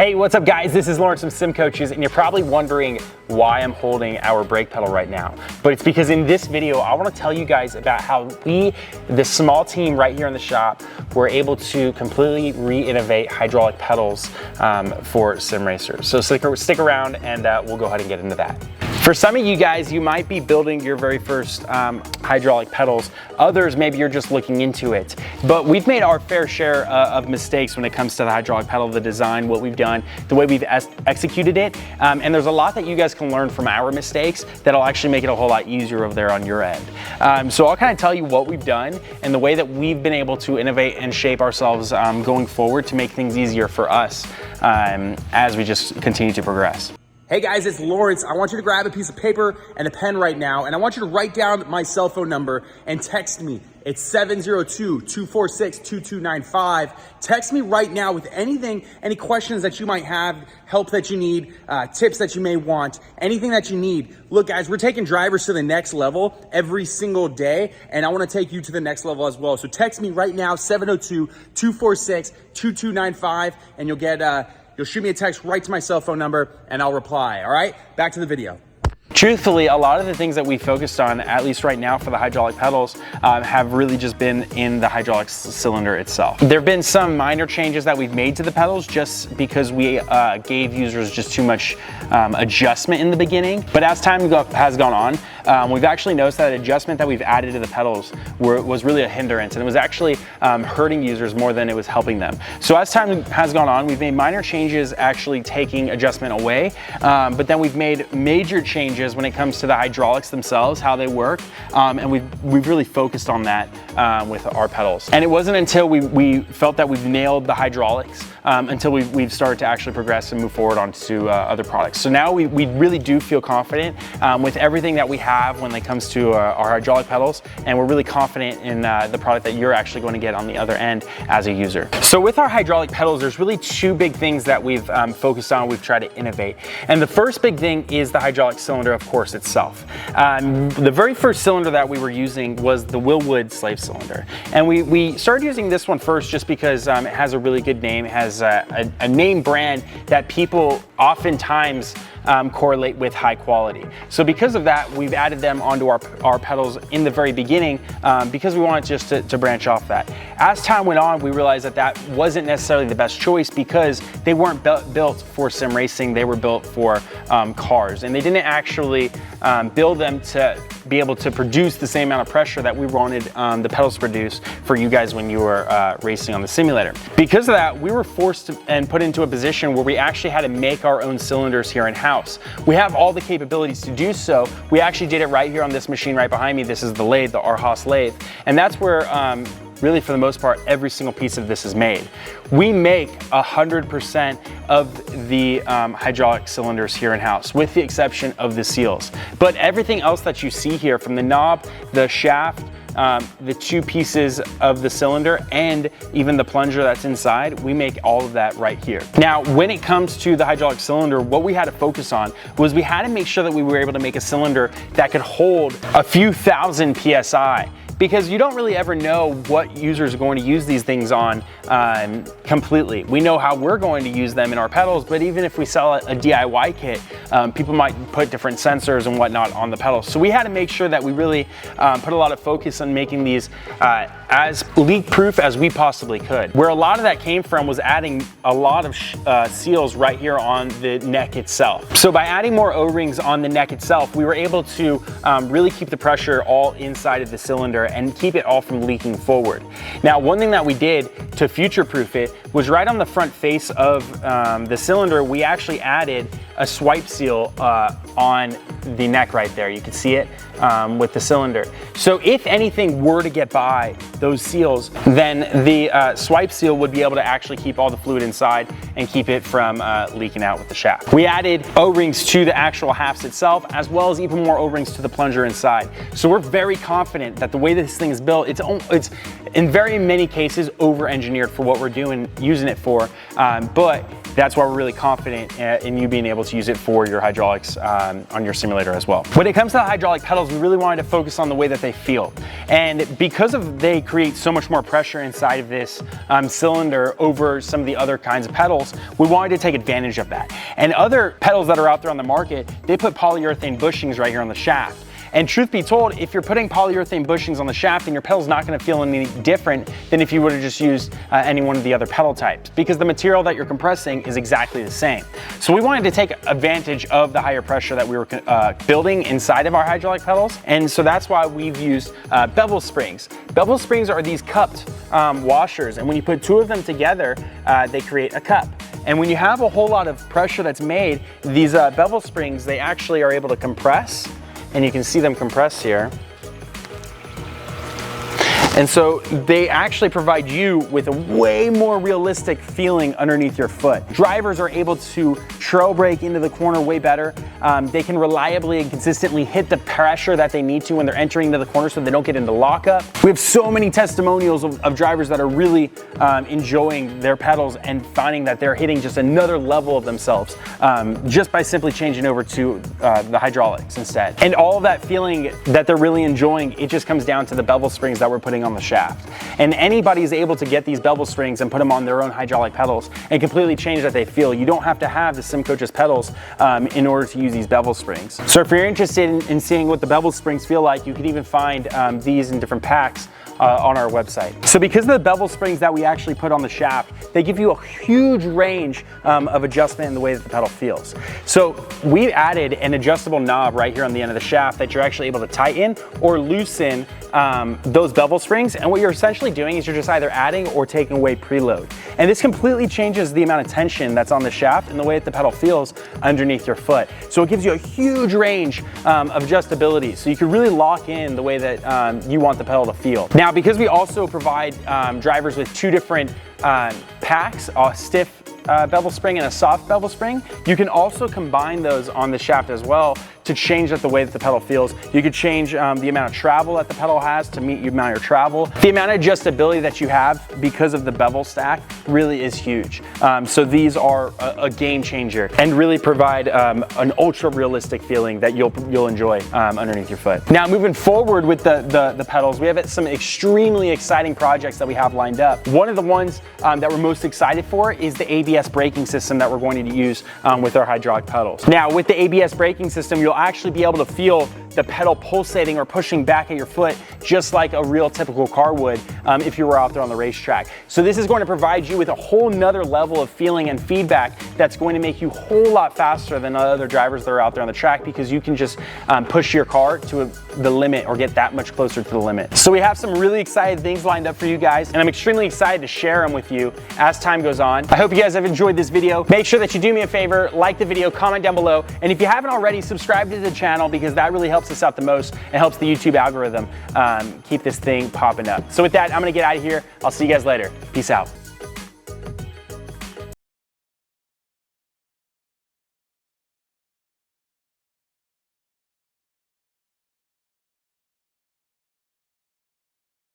Hey, what's up guys? This is Lawrence from Sim Coaches, and you're probably wondering why I'm holding our brake pedal right now. But it's because in this video, I want to tell you guys about how we, the small team right here in the shop, were able to completely re-innovate hydraulic pedals for SimRacers. So stick around and we'll go ahead and get into that. For some of you guys, you might be building your very first hydraulic pedals. Others, maybe you're just looking into it. But we've made our fair share of mistakes when it comes to the hydraulic pedal, the design, what we've done, the way we've executed it. And there's a lot that you guys can learn from our mistakes that'll actually make it a whole lot easier over there on your end. So I'll kind of tell you what we've done and the way that we've been able to innovate and shape ourselves going forward to make things easier for us as we just continue to progress. Hey guys, it's Lawrence. I want you to grab a piece of paper and a pen right now, and I want you to write down my cell phone number and text me. It's 702-246-2295. Text me right now with anything, any questions that you might have, help that you need, tips that you may want, anything that you need. Look guys, we're taking drivers to the next level every single day, and I want to take you to the next level as well. So text me right now, 702-246-2295, and you'll get you'll shoot me a text right to my cell phone number and I'll reply, all right? Back to the video. Truthfully, a lot of the things that we focused on, at least right now for the hydraulic pedals, have really just been in the hydraulic cylinder itself. There have been some minor changes that we've made to the pedals just because we gave users just too much adjustment in the beginning. But as time has gone on, we've actually noticed that adjustment that we've added to the pedals was really a hindrance, and it was actually hurting users more than it was helping them. So as time has gone on, we've made minor changes actually taking adjustment away, but then we've made major changes when it comes to the hydraulics themselves, how they work, and we've really focused on that with our pedals. And it wasn't until we felt that we've nailed the hydraulics until we've started to actually progress and move forward onto other products. So now we really do feel confident with everything that we have when it comes to our hydraulic pedals, and we're really confident in the product that you're actually going to get on the other end as a user. So with our hydraulic pedals, there's really two big things that we've focused on, we've tried to innovate. And the first big thing is the hydraulic cylinder, of course, itself. The very first cylinder that we were using was the Weve slave cylinder. And we started using this one first just because it has a really good name, it has a name brand that people oftentimes correlate with high quality. So because of that, we've added them onto our pedals in the very beginning because we wanted just to branch off that. As time went on, we realized that wasn't necessarily the best choice because they weren't built for sim racing, they were built for cars, and they didn't actually build them to be able to produce the same amount of pressure that we wanted the pedals to produce for you guys when you were racing on the simulator. Because of that, we were forced to, and put into a position where we actually had to make our own cylinders here in-house. We have all the capabilities to do so. We actually did it right here on this machine right behind me. This is the lathe, the Arhas lathe, and that's where really for the most part every single piece of this is made. We make 100% of the hydraulic cylinders here in-house, with the exception of the seals. But everything else that you see here, from the knob, the shaft, the two pieces of the cylinder, and even the plunger that's inside, we make all of that right here. Now, when it comes to the hydraulic cylinder, what we had to focus on was we had to make sure that we were able to make a cylinder that could hold a few thousand PSI, because you don't really ever know what users are going to use these things on completely. We know how we're going to use them in our pedals, but even if we sell a DIY kit, people might put different sensors and whatnot on the pedals. So we had to make sure that we really put a lot of focus on making these as leak-proof as we possibly could. Where a lot of that came from was adding a lot of seals right here on the neck itself. So by adding more O-rings on the neck itself, we were able to really keep the pressure all inside of the cylinder and keep it all from leaking forward. Now, one thing that we did to future-proof it was right on the front face of the cylinder, we actually added a swipe seal on the neck right there. You can see it with the cylinder. So if anything were to get by those seals, then the swipe seal would be able to actually keep all the fluid inside and keep it from leaking out with the shaft. We added O-rings to the actual halves itself, as well as even more O-rings to the plunger inside. So we're very confident that the way this thing is built, it's in very many cases over-engineered for what we're doing, using it for, but That's why we're really confident in you being able to use it for your hydraulics on your simulator as well. When it comes to the hydraulic pedals, we really wanted to focus on the way that they feel. And because they create so much more pressure inside of this cylinder over some of the other kinds of pedals, we wanted to take advantage of that. And other pedals that are out there on the market, they put polyurethane bushings right here on the shaft. And truth be told, if you're putting polyurethane bushings on the shaft, then your pedal's not gonna feel any different than if you would have just used any one of the other pedal types, because the material that you're compressing is exactly the same. So we wanted to take advantage of the higher pressure that we were building inside of our hydraulic pedals. And so that's why we've used bevel springs. Bevel springs are these cupped washers, and when you put two of them together, they create a cup. And when you have a whole lot of pressure that's made, these bevel springs, they actually are able to compress, and you can see them compress here. And so they actually provide you with a way more realistic feeling underneath your foot. Drivers are able to trail brake into the corner way better. They can reliably and consistently hit the pressure that they need to when they're entering into the corner so they don't get into lockup. We have so many testimonials of drivers that are really enjoying their pedals and finding that they're hitting just another level of themselves just by simply changing over to the hydraulics instead. And all of that feeling that they're really enjoying, it just comes down to the bevel springs that we're putting on the shaft. And anybody is able to get these bevel springs and put them on their own hydraulic pedals and completely change that they feel. You don't have to have the SimCoach's pedals in order to use these bevel springs. So if you're interested in seeing what the bevel springs feel like, you can even find these in different packs on our website. So because of the bevel springs that we actually put on the shaft, they give you a huge range of adjustment in the way that the pedal feels. So we added an adjustable knob right here on the end of the shaft that you're actually able to tighten or loosen those bevel springs. And what you're essentially doing is you're just either adding or taking away preload. And this completely changes the amount of tension that's on the shaft and the way that the pedal feels underneath your foot. So it gives you a huge range of adjustability. So you can really lock in the way that you want the pedal to feel. Now, because we also provide drivers with two different packs, a stiff bevel spring and a soft bevel spring, you can also combine those on the shaft as well to change the way that the pedal feels. You could change the amount of travel that the pedal has to meet your amount of travel. The amount of adjustability that you have because of the bevel stack really is huge. So these are a game changer and really provide an ultra realistic feeling that you'll enjoy underneath your foot. Now, moving forward with the pedals, we have some extremely exciting projects that we have lined up. One of the ones that we're most excited for is the ABS braking system that we're going to use with our hydraulic pedals. Now, with the ABS braking system, you'll actually be able to feel the pedal pulsating or pushing back at your foot just like a real typical car would if you were out there on the racetrack. So this is going to provide you with a whole nother level of feeling and feedback that's going to make you a whole lot faster than other drivers that are out there on the track, because you can just push your car to the limit or get that much closer to the limit. So we have some really exciting things lined up for you guys, and I'm extremely excited to share them with you as time goes on. I hope you guys have enjoyed this video. Make sure that you do me a favor, like the video, comment down below, and if you haven't already, subscribe to the channel, because that really helps us out the most and helps the YouTube algorithm keep this thing popping up. So with that, I'm gonna get out of here. I'll see you guys later. Peace out.